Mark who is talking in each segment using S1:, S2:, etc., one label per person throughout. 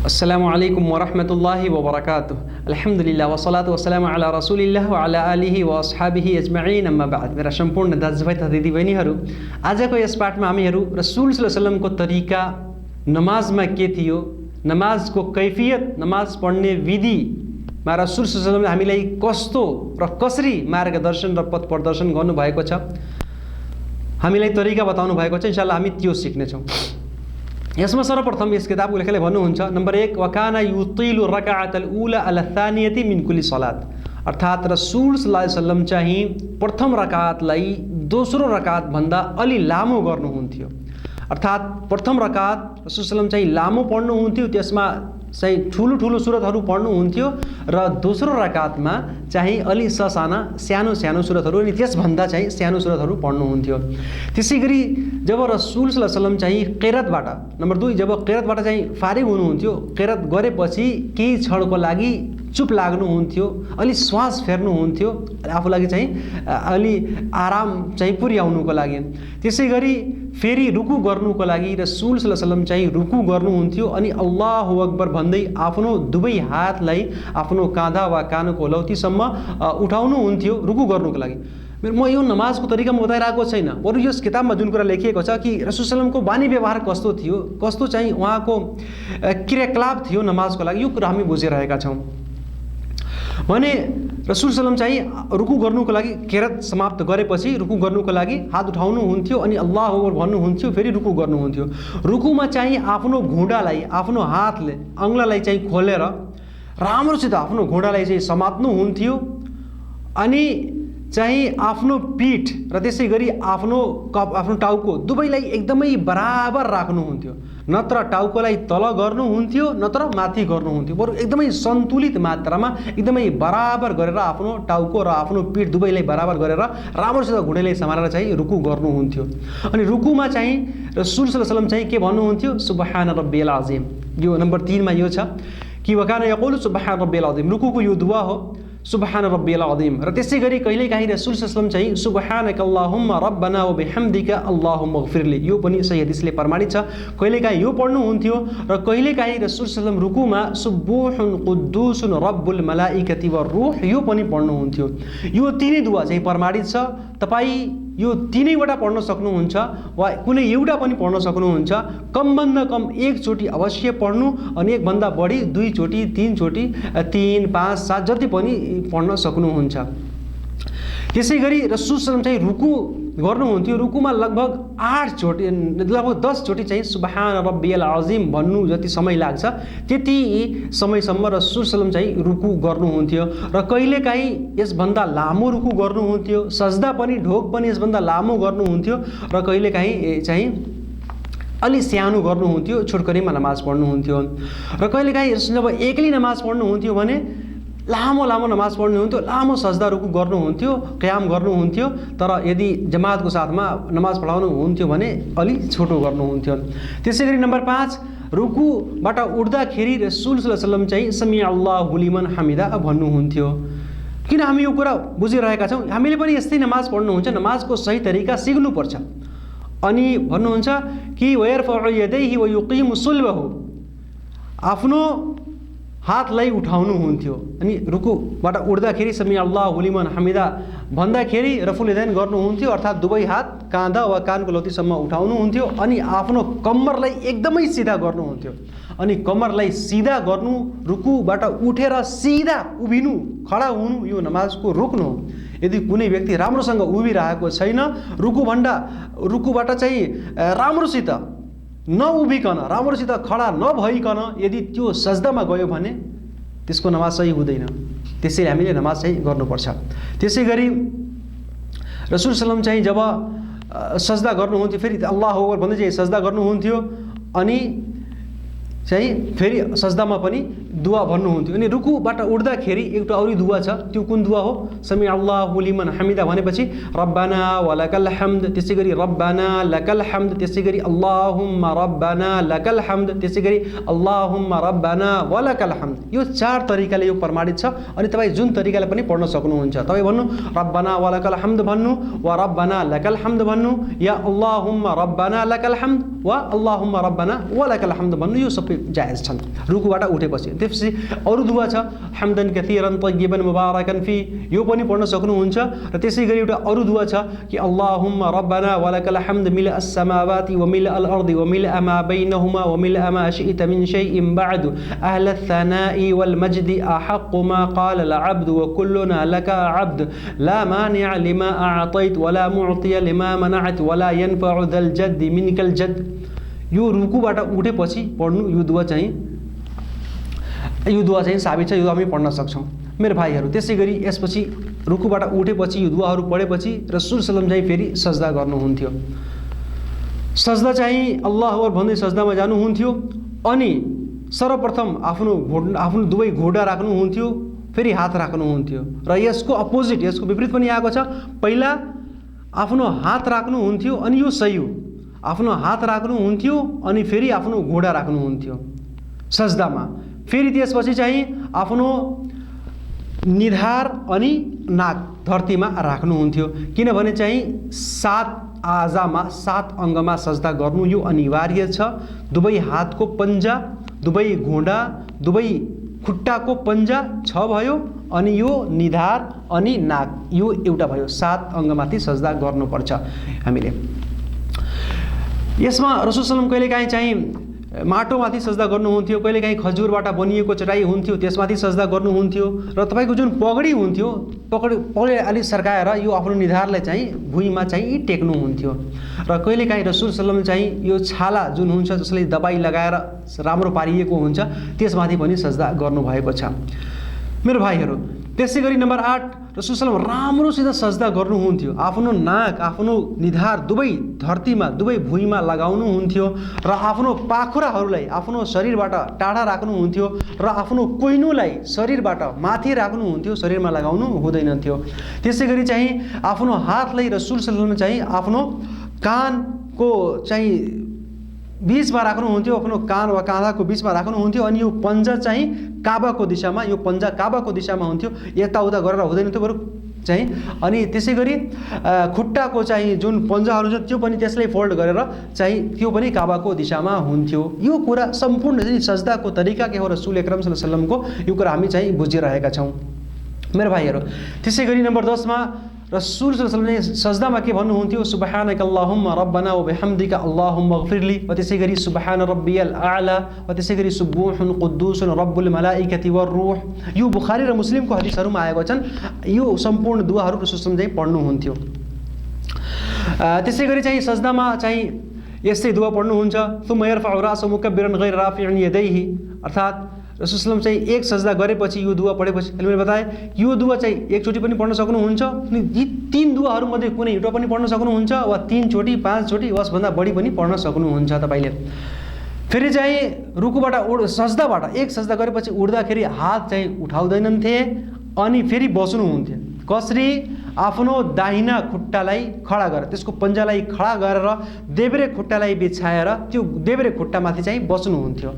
S1: अस्सलामुअलैकुम वरहमतुल्लाहि वबरकातुह। अल्हम्दुलिल्लाह वस्सलातु वस्सलामु अला रसूलिल्लाह व अला आलिहि व अस्हाबिहि अजमईन, अम्मा बाद। मेरा सम्पूर्ण दाजुभाइ तथा दिदीबहिनीहरू, आजको यस पाठमा हामीहरू रसूल सल्लल्लाहु अलैहि वसल्लमको तरिका नमाजमा के थियो, नमाजको कैफियत, नमाज पढ्ने विधिमा रसूल सल्लल्लाहु अलैहि वसल्लमले हामीलाई कस्तो र कसरी मार्गदर्शन र पथ प्रदर्शन गर्नुभएको छ, हामीलाई तरिका बताउनु भएको छ। इन्शाअल्लाह हामी त्यो सिक्नेछौँ। यसमा सर्वप्रथम यस किताबको लेखकले भन्नुहुन्छ, नम्बर 1, वकाना युतिलु रकाअतल उला अला थानियति मिन कुल्ली सलात। अर्थात् रसूल सल्लल्लाहु अलैहि वसल्लम चाहिँ प्रथम रकातलाई दोस्रो रकात भन्दा अलि लामो गर्नुहुन्थ्यो। अर्थात् प्रथम रकात रसूल सल्लल्लाहु अलैहि वसल्लम चाहिँ लामो पढ्नुहुन्थ्यो, त्यसमा चाहिँ ठुलो ठुलो सुरतहरू पढ्नुहुन्थ्यो, र दोस्रो रकातमा चाहिँ अलि ससाना सानो सानो सुरतहरू अनि त्यसभन्दा चाहिँ सानो सुरतहरू पढ्नुहुन्थ्यो। त्यसै गरी जब रसूल सल्लल्लाहु अलैहि वसल्लम चाहिँ किरातबाट, नम्बर 2, जब किरातबाट चाहिँ फारिग हुनुहुन्थ्यो, किरात गरेपछि केही क्षणको लागि चुप लाग्नुहुन्थ्यो, अलि श्वास फेर्नुहुन्थ्यो, आफूलाई चाहिँ अलि आराम चाहिँ पुर्याउनुको लागि। त्यसै गरी फेरि रुकु गर्नुको लागि रसूल सल्लल्लाहु अलैहि वसल्लम चाहिँ रुकु गर्नुहुन्थ्यो अनि अल्लाहु अक्बर भन्दै आफ्नो दुवै हातलाई आफ्नो काँधा वा कानको लौतीसम्म उठाउनुहुन्थ्यो रुकु गर्नुको लागि। म यो नमाजको तरिका म बताइरहेको छैन, बरु यस किताबमा जुन कुरा लेखिएको छ कि रसूल सल्लल्लाहु अलैहि वसल्लमको बानी व्यवहार कस्तो थियो, कस्तो चाहिँ उहाँको क्रियाकलाप थियो नमाजको लागि, यो कुरा हामी बुझिरहेका छौँ भने रसूल सल्लल्लाहु अलैहि वसल्लम चाहिँ रुकु गर्नुको लागि किरात समाप्त गरेपछि रुकु गर्नुको लागि हात उठाउनुहुन्थ्यो अनि अल्लाहु अक्बर भन्नुहुन्थ्यो, फेरि रुकु गर्नुहुन्थ्यो। रुकुमा चाहिँ आफ्नो घुँडालाई, आफ्नो हातले अङ्ग्लालाई चाहिँ खोलेर राम्रोसित आफ्नो घुँडालाई चाहिँ समात्नुहुन्थ्यो अनि चाहिँ आफ्नो पीठ र त्यसै गरी आफ्नो टाउको दुवैलाई एकदमै बराबर राख्नुहुन्थ्यो। नत्र टाउकोलाई तल गर्नुहुन्थ्यो नत्र माथि गर्नुहुन्थ्यो, बरु एकदमै सन्तुलित मात्रामा एकदमै बराबर गरेर आफ्नो टाउको र आफ्नो पीठ दुवैलाई बराबर गरेर राम्रोसित घुँडालाई समारेर चाहिँ रुकु गर्नुहुन्थ्यो। अनि रुकुमा चाहिँ रसूल सल्लल्लाहु अलैहि वसल्लम चाहिँ के भन्नुहुन्थ्यो, सुबहान रब्बियल अजीम। यो नम्बर 3 मा यो छ कि वकाना यकुलु सुबहान रब्बियल अजीम। रुकुको यो दुआ हो सुबहान रब्बियल अजीम। र त्यसै गरी कहिलेकाहीँ रसूल सल्लल्लाहु अलैहि वसल्लम चाहिँ सुबहानक अल्लाहुम्मा रब्बना व बिहम्दिका अल्लाहुम्मा गफिरली, यो पनि सही हदिसले प्रमाणित छ। कहिलेकाहीँ यो पढ्नुहुन्थ्यो र कहिलेकाहीँ रसूल सल्लल्लाहु अलैहि वसल्लम रुकुमा सुब्बुहुन कुद्दुसुन रब्बुल मलाइकति व रूह, यो पनि पढ्नुहुन्थ्यो। यो तीनै दुआ चाहिँ प्रमाणित छ। तपाईँ यो तीनैवटा पढ्न सक्नुहुन्छ वा कुनै एउटा पनि पढ्न सक्नुहुन्छ। कमभन्दा कम एकचोटि अवश्य पढ्नु अनि एकभन्दा बढी 2 चोटि 3 चोटि 3 5 7 जति पनि पढ्न सक्नुहुन्छ। त्यसै गरी रसूल सल्लल्लाहु अलैहि वसल्लम चाहिँ रुकु गर्नुहुन्थ्यो, रुकुमा लगभग 8 चोटि लगभग 10 चोटि चाहिँ सुबहान रब्बियल अजीम भन्नु जति समय लाग्छ त्यति समयसम्म रसूल सल्लल्लाहु अलैहि वसल्लम चाहिँ रुकु गर्नुहुन्थ्यो। र कहिलेकाहीँ यसभन्दा लामो रुकु गर्नुहुन्थ्यो, सजदा पनि ढोक पनि यसभन्दा लामो गर्नुहुन्थ्यो र कहिलेकाहीँ चाहिँ अलि सानो गर्नुहुन्थ्यो, छोटकरीमा नमाज पढ्नुहुन्थ्यो। र कहिलेकाहीँ जब एक्लै नमाज पढ्नुहुन्थ्यो भने लामो लामो नमाज पढ्नुहुन्थ्यो, लामो सजदा रुकु गर्नुहुन्थ्यो, क़याम गर्नुहुन्थ्यो। तर यदि जमातको साथमा नमाज पढाउनु हुन्थ्यो भने अलि छोटो गर्नुहुन्थ्यो। त्यसै गरी नम्बर 5, रुकुबाट उठ्दाखेरि रसूल सल्लल्लाहु अलैहि वसल्लम चाहिँ समी अल्लाहु लिमन हमिदा भन्नुहुन्थ्यो। किन हामी यो कुरा बुझिरहेका छौँ, हामीले पनि यस्तै नमाज पढ्नुहुन्छ, नमाजको सही तरिका सिक्नुपर्छ। अनि भन्नुहुन्छ कि वयरफउ यदैहि व युकीमु सुल्बहु, आफ्नो हातलाई उठाउनुहुन्थ्यो अनि रुकुबाट उठ्दाखेरि समी अल्लाहु लिमन हमिदा भन्दाखेरि रफुल यदैन गर्नुहुन्थ्यो, अर्थात् दुवै हात काँधा वा कानको लौतीसम्म उठाउनुहुन्थ्यो अनि आफ्नो कम्मरलाई एकदमै सिधा गर्नुहुन्थ्यो। अनि कम्मरलाई सिधा गर्नु, रुकुबाट उठेर सिधा उभिनु, खडा हुनु, यो नमाजको रुक्न हो। यदि कुनै व्यक्ति राम्रोसँग उभिरहेको छैन, रुकुबाट चाहिँ राम्रोसित नउभिकन, राम्रोसित खडा नभइकन यदि त्यो सजदामा गयो भने त्यसको नमाज सही हुँदैन। त्यसैले हामीले नमाज चाहिँ गर्नुपर्छ। त्यसै गरी रसूल सल्लल्लाहु अलैहि वसल्लम चाहिँ जब सजदा गर्नुहुन्थ्यो फेरि अल्लाहु अक्बर भन्दै चाहिँ सजदा गर्नुहुन्थ्यो अनि चाहिँ फेरि सजदामा पनि दुआ भन्नुहुन्थ्यो। अनि रुकुबाट उठ्दाखेरि एउटा अरू दुआ छ, त्यो कुन दुआ हो, समी अल्लाहु लिमन हमिदा भनेपछि रब्बाना वलकल हम्द, त्यसै गरी रब्बाना लकल हम्द, त्यसै गरी अल्लाहुम्मा रब्बाना लकल हम्द, त्यसै गरी अल्लाहुम्मा रब्बाना वलकल हम्द। यो 4 तरिकाले यो प्रमाणित छ। अनि तपाईँ जुन तरिकाले पनि पढ्न सक्नुहुन्छ। तपाईँ भन्नु रब्बाना वलकल हम्द भन्नु वा रब्बाना लकल हम्द भन्नु या अल्लाहुम्मा रब्बाना लकल हम्द वा अल्लाहुम्मा रब्बाना वलकल हम्द भन्नु, यो सबै जायज छन् रुकुबाट उठेपछि। त्यसपछि अरू दुआ छ हम्दन कसीरन तय्यबन मुबारकन फी, यो पनि पढ्न सक्नुहुन्छ। र त्यसै गरी एउटा अरू दुआ छ कि अल्लाहुम्मा रब्बना वलकल हम्द मिल अस्समावाति व मिल अल अर्दि व मिल मा बैनहुमा व मिल मा शि'त मिन शैइन बअदु अहल الثناء والمجد أحق ما قال العبد وكلنا لك عبد لا مانع لما أعطيت ولا معطي لما منعت ولا ينفع ذا الجد منك الجد। यो रुकुबाट उठेपछि पढ्नु यो दुआ चाहिँ साबित छ, यो हामी पढ्न सक्छौँ मेरो भाइहरू। त्यसै गरी यसपछि रुकुबाट उठेपछि यो दुआहरू पढेपछि रसूल सल्लल्लाहु अलैहि वसल्लम चाहिँ फेरि सजदा गर्नुहुन्थ्यो। सजदा चाहिँ अल्लाह अक्बर भन्दै सजदामा जानुहुन्थ्यो अनि सर्वप्रथम आफ्नो दुवै घोडा राख्नुहुन्थ्यो, फेरि हात राख्नुहुन्थ्यो। र यसको अपोजिट, यसको विपरीत पनि आएको छ। पहिला आफ्नो हात राख्नुहुन्थ्यो अनि यो सही हो, आफ्नो हात राख्नुहुन्थ्यो अनि फेरि आफ्नो घोडा राख्नुहुन्थ्यो सजदामा। फेरि त्यसपछि चाहिँ आफ्नो निधार अनि नाक धरतीमा राख्नुहुन्थ्यो, किनभने चाहिँ 7 आजामा 7 अङ्गमा सजदा गर्नु यो अनिवार्य छ। दुवै हातको पन्जा, दुवै घोडा, दुवै खुट्टाको पन्जा 6 भयो अनि यो निधार अनि नाक यो एउटा भयो। 7 अङ्गमाथि सजदा गर्नुपर्छ हामीले। यसमा रसूल सल्लल्लाहु अलैहि वसल्लम कहिलेकाहीँ चाहिँ माटोमाथि सजदा गर्नुहुन्थ्यो, कहिलेकाहीँ खजुरबाट बनिएको चटाई हुन्थ्यो त्यसमाथि सजदा गर्नुहुन्थ्यो। र तपाईँको जुन पगडी हुन्थ्यो, पगडी अलि सर्काएर यो आफ्नो निधारलाई चाहिँ भुइँमा चाहिँ टेक्नुहुन्थ्यो। र कहिलेकाहीँ रसूल सल्लल्लाहु अलैहि वसल्लम चाहिँ यो छाला जुन हुन्छ जसले दबाई लगाएर राम्रो पारिएको हुन्छ त्यसमाथि पनि सजदा गर्नुभएको छ मेरो भाइहरू। त्यसै गरी नम्बर 8 रसूल सल्लल्लाहु अलैहि वसल्लम राम्रोसित सजदा गर्नुहुन्थ्यो। आफ्नो नाक, आफ्नो निधार दुवै धरतीमा, दुवै भुइँमा लगाउनुहुन्थ्यो र आफ्नो पाखुराहरूलाई आफ्नो शरीरबाट टाढा राख्नुहुन्थ्यो र आफ्नो कोइनुलाई शरीरबाट माथि राख्नुहुन्थ्यो, शरीरमा लगाउनु हुँदैनथ्यो। त्यसै गरी चाहिँ आफ्नो हातलाई रसूल सल्लल्लाहु अलैहि वसल्लम चाहिँ आफ्नो कानको चाहिँ बीचमा राख्नुहुन्थ्यो, आफ्नो कान वा काँधाको बीचमा राख्नुहुन्थ्यो अनि यो पन्जा चाहिँ काबाको दिशामा, यो पन्जा काबाको दिशामा हुन्थ्यो, यताउता गरेर हुँदैनथ्यो बरु चाहिँ। अनि त्यसै गरी खुट्टाको चाहिँ जुन पन्जाहरू छ त्यो पनि त्यसलाई फोल्ड गरेर चाहिँ त्यो पनि काबाको दिशामा हुन्थ्यो। यो कुरा सम्पूर्ण चाहिँ सजदाको तरिका के हो रसूल अकरम सल्लल्लाहु अलैहि वसल्लमको, यो कुरा हामी चाहिँ बुझिरहेका छौँ मेरो भाइहरू। त्यसै गरी नम्बर 10 मा रसूल सल्लल्लाहु अलैहि वसल्लम ने सजदामा के भन्नुहुन्थ्यो सुबहानक अल्लाहुम्मा रब्बना व बिहम्दिका अल्लाहुम्मा इग्फिरली, व त्यसै गरी सुबहान रब्बियल आला, व त्यसै गरी सुब्बुहुन कुद्दुसुन रब्बुल मलाइकति वर रूह। यो बुखारी र मुस्लिमको हदिसहरूमा आएको छन्। यो सम्पूर्ण दुआहरू रसूल सल्लल्लाहु अलैहि वसल्लम चाहिँ पढ्नुहुन्थ्यो। त्यसै गरी चाहिँ सजदामा चाहिँ यस्तै दुआ पढ्नुहुन्छ थुम्मा यरफउ रासहु मुकब्बिरन गैर राफिअन यदैहि, अर्थात् रसूल सल्लल्लाहु अलैहि वसल्लम चाहिँ एक सजदा गरेपछि यो दुआ पढेपछि मैले बताएँ यो दुआ चाहिँ एकचोटि पनि पढ्न सक्नुहुन्छ, अनि यी 3 दुआहरूमध्ये कुनै एउटा पनि पढ्न सक्नुहुन्छ वा 3 चोटि 5 चोटि वासभन्दा बढी पनि पढ्न सक्नुहुन्छ तपाईँले। फेरि चाहिँ रुकुबाट सजदाबाट एक सजदा गरेपछि उठ्दाखेरि हात चाहिँ उठाउँदैनथे अनि फेरि बस्नुहुन्थ्यो। कसरी? आफ्नो दाहिना खुट्टालाई खडा गरेर, त्यसको पन्जालाई खडा गरेर देब्रे खुट्टालाई बिछाएर त्यो देब्रे खुट्टामाथि चाहिँ बस्नुहुन्थ्यो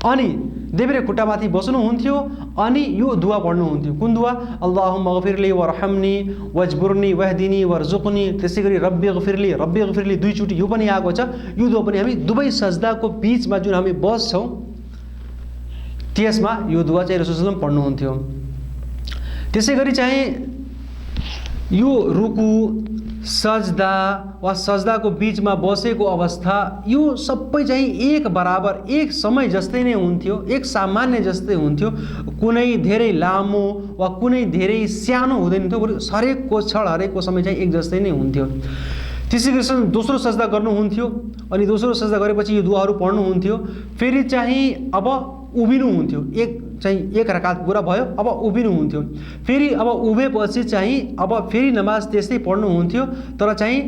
S1: अनि देब्रे खुट्टामाथि बस्नुहुन्थ्यो अनि यो दुआ पढ्नुहुन्थ्यो। कुन दुआ? अल्लाहुम्मा इग्फिरली वरहमनी वजबुरनी वहदिनी वरजुकनी। त्यसै गरी रब्बी इग्फिरली 2 चोटि यो पनि आएको छ। यो दुआ पनि हामी दुवै सजदाको बीचमा जुन हामी बस्छौँ त्यसमा यो दुआ चाहिँ रसूल सल्लल्लाहु अलैहि वसल्लम पढ्नुहुन्थ्यो। त्यसै गरी चाहिँ यो रुकु सजदा वा सजदाको बीचमा बसेको अवस्था यो सबै चाहिँ एक बराबर एक समय जस्तै नै हुन्थ्यो, एक सामान्य जस्तै हुन्थ्यो। कुनै धेरै लामो वा कुनै धेरै सानो हुँदैन थियो, हरेकको क्षण हरेकको समय चाहिँ एक जस्तै नै हुन्थ्यो। त्यसै गरी दोस्रो सजदा गर्नुहुन्थ्यो अनि दोस्रो सजदा गरेपछि यो दुआहरू पढ्नुहुन्थ्यो। फेरि चाहिँ अब उभिनुहुन्थ्यो, एक रकात पुरा भयो, अब उभिनुहुन्थ्यो। फेरि अब उभेपछि चाहिँ अब फेरि नमाज त्यस्तै पढ्नुहुन्थ्यो, तर चाहिँ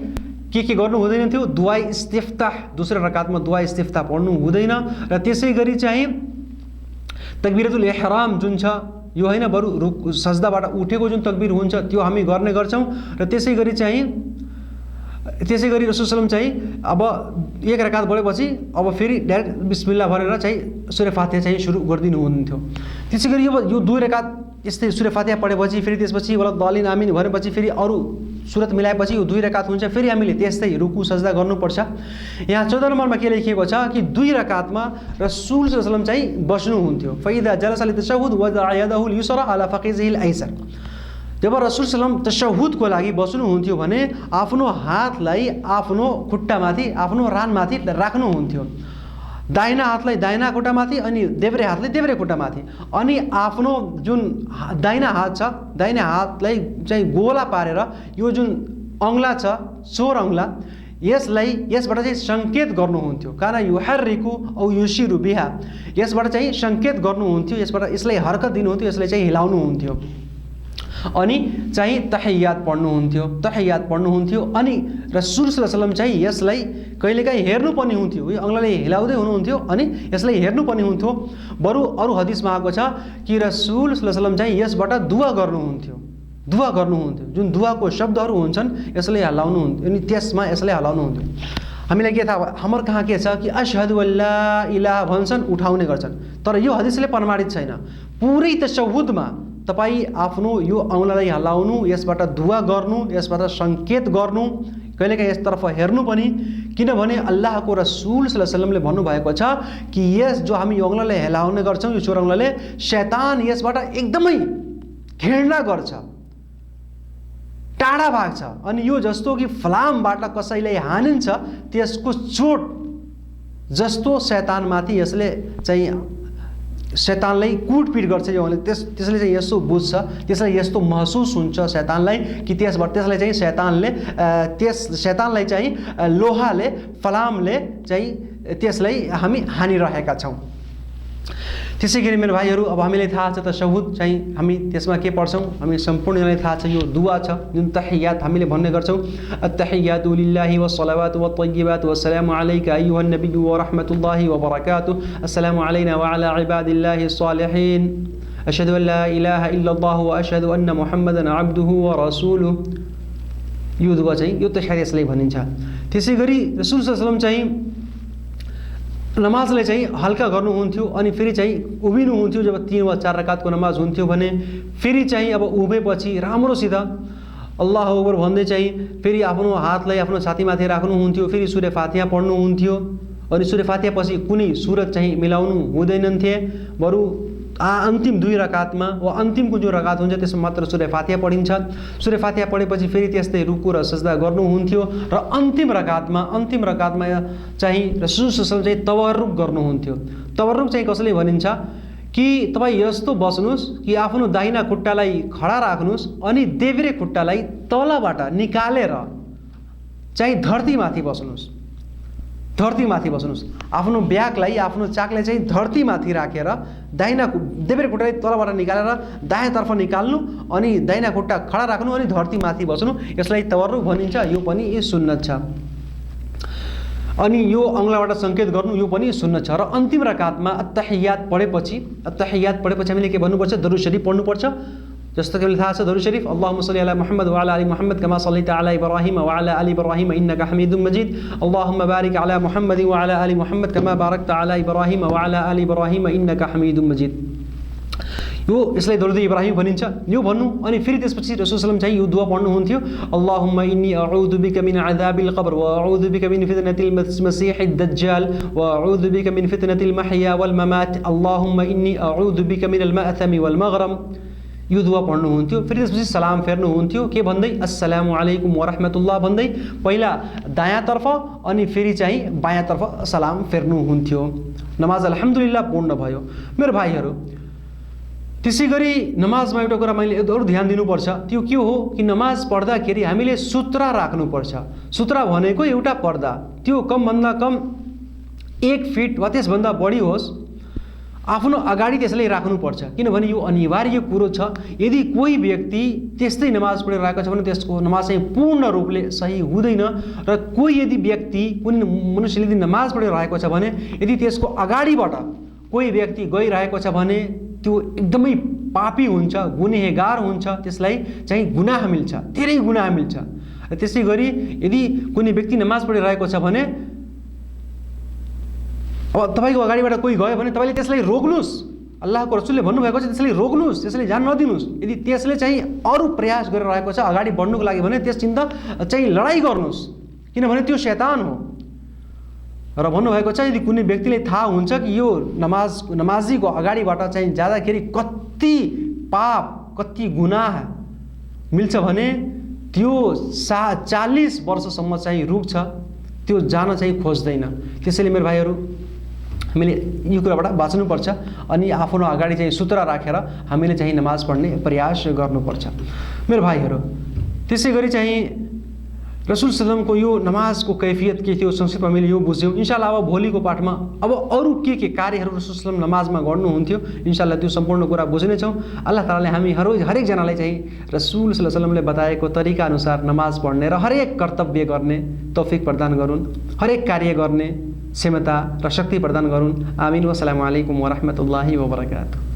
S1: के गर्नु हुँदैन थियो? दुआ इस्तिफ्ताह, दोस्रो रकातमा दुआ इस्तिफ्ताह पढ्नु हुँदैन। र त्यसै गरी चाहिँ तकबिरतुल इहराम जुन छ यो हैन, बरु सजदाबाट उठेको जुन तकबिर हुन्छ त्यो हामी गर्ने गर्छौँ। र त्यसै गरी रसूल सल्लल्लाहु अलैहि वसल्लम चाहिँ अब एक रकात बढेपछि अब फेरि डाइरेक्ट बिस्मिल्लाह भनेर चाहिँ सूर्य फातिहा चाहिँ सुरु गरिदिनु हुन्थ्यो। त्यसै गरी यो 2 रकात यस्तै सूर्य फातिहा पढेपछि फेरि त्यसपछि वला दलिन आमिन भनेपछि फेरि अरू सुरत मिलाएपछि यो 2 रकात हुन्छ। फेरि हामीले त्यस्तै रुकु सजदा गर्नुपर्छ। यहाँ 14 नम्बरमा के लेखिएको छ कि 2 रकातमा रसूल सल्लल्लाहु अलैहि वसल्लम चाहिँ बस्नुहुन्थ्यो। फइदा जलसा लितशहुद वदा यदहु लियुसरा अला फकिजिल अयसर। जब रसूल सल्लल्लाहु अलैहि वसल्लम तशहुदको लागि बस्नुहुन्थ्यो भने आफ्नो हातलाई आफ्नो खुट्टामाथि आफ्नो रानमाथि राख्नुहुन्थ्यो। दाहिना हातलाई दाहिना खुट्टामाथि अनि देब्रे हातलाई देब्रे खुट्टामाथि, अनि आफ्नो जुन दाहिना हात छ दाहिने हातलाई चाहिँ गोला पारेर यो जुन औँला छ चोर औँला यसबाट चाहिँ सङ्केत गर्नुहुन्थ्यो। काना युहर्रिकु औ युशिरु बिहा, यसबाट चाहिँ सङ्केत गर्नुहुन्थ्यो, यसलाई हरकत दिनुहुन्थ्यो, यसलाई चाहिँ हिलाउनुहुन्थ्यो। अनि चाहिँ तहियात पढ्नुहुन्थ्यो। अनि रसूल सल्लल्लाहु अलैहि वसल्लम चाहिँ यसलाई कहिलेकाहीँ हेर्नु पनि हुन्थ्यो, यो अङ्गलाले हिलाउँदै हुनुहुन्थ्यो अनि यसलाई हेर्नु पनि हुन्थ्यो। बरु अरू हदिसमा आएको छ कि रसूल सल्लल्लाहु अलैहि वसल्लम चाहिँ यसबाट दुआ गर्नुहुन्थ्यो। जुन दुआको शब्दहरू हुन्छन् यसलाई हलाउनुहुन्थ्यो अनि त्यसमा यसलाई हलाउनुहुन्थ्यो। हामीलाई के थाहा, हाम्रो कहाँ के छ कि अशहदु अल्ला इलाहा भन्छन्, उठाउने गर्छन्, तर यो हदिसले प्रमाणित छैन। पुरै तशहुदमा तपाईँ आफ्नो यो औँलालाई हलाउनु, यसबाट दुआ गर्नु, यसबाट सङ्केत गर्नु, कहिलेकाहीँ यसतर्फ हेर्नु पनि, किनभने अल्लाहको रसूल सल्लल्लाहु अलैहि वसल्लमले भन्नुभएको छ कि यस जो हामी यो औँलालाई हलाउने गर्छौँ, यो चोर औँलाले, शैतान यसबाट एकदमै घृणा गर्छ, टाढा भाग्छ। अनि यो जस्तो कि फलामबाट कसैलाई हानिन्छ त्यसको चोट जस्तो शैतानमाथि यसले चाहिँ शैतानलाई कुटपिट गर्छ। यो त्यसले चाहिँ यस्तो बुझ्छ, त्यसलाई यस्तो महसुस हुन्छ शैतानलाई कि त्यसलाई चाहिँ शैतानलाई चाहिँ लोहाले फलामले चाहिँ त्यसलाई हामी हानिरहेका छौँ। त्यसै गरी मेरो भाइहरू, अब हामीलाई थाहा छ तशहुद चाहिँ हामी त्यसमा के पढ्छौँ, हामी सम्पूर्णलाई थाहा छ यो दुआ छ जुन तहियात हामीले भन्ने गर्छौँ। अत्तहियातु लिल्लाहि वस्सलावातु वत्तय्यिबातु वस्सलामु अलैका अय्युहन नबिय्यु व रहमतुल्लाहि व बरकातुहु अस्सलामु अलैना व अला इबादिल्लाहि स्सालिहीन अशहदु अन ला इलाहा इल्लल्लाह व अशहदु अन्ना मुहम्मदन अब्दुहु व रसूलुहु। यो दुआ चाहिँ यो तहियात यसलाई भनिन्छ। त्यसै गरी रसूल सल्लल्लाहु अलैहि वसल्लम चाहिँ नमाजलाई चाहिँ हल्का गर्नुहुन्थ्यो अनि फेरि चाहिँ उभिनुहुन्थ्यो। जब 3 वा 4 रकातको नमाज हुन्थ्यो भने फेरि चाहिँ अब उभेपछि राम्रोसित अल्लाहु अक्बर भन्दै चाहिँ फेरि आफ्नो हातलाई आफ्नो छातीमाथि राख्नुहुन्थ्यो। फेरि सूर्य फातिहा पढ्नुहुन्थ्यो अनि सूर्य फातिहा पछि कुनै सुरत चाहिँ मिलाउनु हुँदैनन्थे, बरु अन्तिम 2 रकातमा वा अन्तिमको जो रकात हुन्छ त्यसमा मात्र सूर्य फातिहा पढिन्छ। सूर्य फातिहा पढेपछि फेरि त्यस्तै रुकु र सजदा गर्नुहुन्थ्यो र अन्तिम रकातमा चाहिँ रसूल सल्लल्लाहु अलैहि वसल्लम चाहिँ तवर्रुक गर्नुहुन्थ्यो। तवर्रुक चाहिँ कसले भनिन्छ कि तपाईँ यस्तो बस्नुहोस् कि आफ्नो दाहिना खुट्टालाई खडा राख्नुहोस् अनि देब्रे खुट्टालाई तलबाट निकालेर चाहिँ धरतीमाथि बस्नुहोस्। आफ्नो ब्यागलाई आफ्नो चाकलाई चाहिँ धरतीमाथि राखेर दाहिना देब्रे खुट्टालाई तलबाट निकालेर दायाँतर्फ निकाल्नु अनि दाहिना खुट्टा खडा राख्नु अनि धरतीमाथि बस्नु, यसलाई तवर्रुक भनिन्छ। यो पनि सुन्नत छ। अनि यो अङ्गलाबाट सङ्केत गर्नु यो पनि सुन्नत छ। र अन्तिम रकातमा अत्तहियात पढेपछि हामीले के भन्नुपर्छ, दरुद शरीफ पढ्नुपर्छ। जस्तो कि थाहा छ दरुद शरीफ, अल्लाहुम्मा सल्ली अला मुहम्मद व अला आलि मुहम्मद कमा सल्लैता अला इब्राहिम व अला आलि इब्राहिम इन्नका हमीदुम मजीद, अल्लाहुम्मा बारिक अला मुहम्मद व अला आलि मुहम्मद कमा बारकता अला इब्राहिम व अला आलि इब्राहिम इन्नका हमीदुम मजीद। यो यसलाई दरुद इब्राहिम भनिन्छ। यो भन्नु अनि फेरि त्यसपछि रसूल सल्लल्लाहु अलैहि वसल्लम चाहिँ यो दुआ पढ्नुहुन्थ्यो, अल्लाहुम्मा इन्नी अऊदु बिका मिन अजाबिल क़ब्र व अऊदु बिका मिन फितनतिल मसीहिद दज्जाल व अऊदु बिका मिन फितनतिल महया वल ममात, अल्लाहुम्मा इन्नी अऊदु बिका मिनल मअथमी वल मग़रम। यो दुआ पढ्नुहुन्थ्यो। फेरि त्यसपछि सलाम फेर्नुहुन्थ्यो, के भन्दै, अस्सलामु अलैकुम व रहमतुल्लाह भन्दै पहिला दायाँतर्फ अनि फेरि चाहिँ बायाँतर्फ सलाम फेर्नुहुन्थ्यो। नमाज अल्हम्दुलिल्लाह पूर्ण भयो। मेरो भाइहरू, त्यसै गरी नमाजमा एउटा कुरा मैले अरू ध्यान दिनुपर्छ, त्यो के हो कि नमाज पढ्दाखेरि हामीले सुत्रा राख्नुपर्छ। सुत्रा भनेको एउटा पर्दा, त्यो कमभन्दा कम 1 फिट वा त्यसभन्दा बढी होस्, आफ्नो अगाडि त्यसलाई राख्नुपर्छ। किनभने यो अनिवार्य कुरो छ। यदि कोही व्यक्ति त्यस्तै नमाज पढिरहेको छ भने त्यसको नमाज चाहिँ पूर्ण रूपले सही हुँदैन। र कोही यदि व्यक्ति कुनै मनुष्यले यदि नमाज पढिरहेको छ भने यदि त्यसको अगाडिबाट कोही व्यक्ति गइरहेको छ भने त्यो एकदमै पापी हुन्छ, गुनहगार हुन्छ, त्यसलाई चाहिँ गुनाह मिल्छ, धेरै गुनाह मिल्छ। र त्यसै गरी यदि कुनै व्यक्ति नमाज पढिरहेको छ भने अब तपाईको अगाडिबाट कोही गयो भने तपाईले त्यसलाई रोक्नुस्, अल्लाहको रसुलले भन्नुभएको छ त्यसले रोक्नुहोस्, त्यसले जान नदिनुहोस्। यदि त्यसले चाहिँ अरू प्रयास गरिरहेको छ अगाडि बढ्नुको लागि भने त्यससित चाहिँ लडाइँ गर्नुहोस्, किनभने त्यो शैतान हो। र भन्नुभएको छ यदि कुनै व्यक्तिले थाहा हुन्छ कि यो नमाजीको अगाडिबाट चाहिँ जाँदाखेरि कति पाप कति गुनाह मिल्छ भने त्यो 40 वर्षसम्म चाहिँ रुक्छ, त्यो जान चाहिँ खोज्दैन। त्यसैले मेरो भाइहरू हामीले यो कुराबाट बाँच्नुपर्छ अनि आफ्नो अगाडि चाहिँ सुतरा राखेर हामीले चाहिँ नमाज पढ्ने प्रयास गर्नुपर्छ मेरो भाइहरू। त्यसै गरी चाहिँ रसुल सल्लमको यो नमाजको कैफियत के थियो संक्षिप्तमा हामीले यो बुझ्यौँ। इन्शाअल्लाह अब भोलिको पाठमा अब अरू के कार्यहरू रसुल सल्लम नमाजमा गर्नुहुन्थ्यो इन्शाअल्लाह त्यो सम्पूर्ण कुरा बुझ्नेछौँ। अल्लाह तालाले हामी हरेकजनालाई चाहिँ रसुल सल्लल्लाहु अलैहि वसल्लमले बताएको तरिका अनुसार नमाज पढ्ने र हरेक कर्तव्य गर्ने तौफिक प्रदान गरून्, हरेक कार्य गर्ने क्षमता र शक्ति प्रदान गरून्। आमीन। वस्सलामु अलैकुम वरहमतुल्लाहि वबरकातुहू।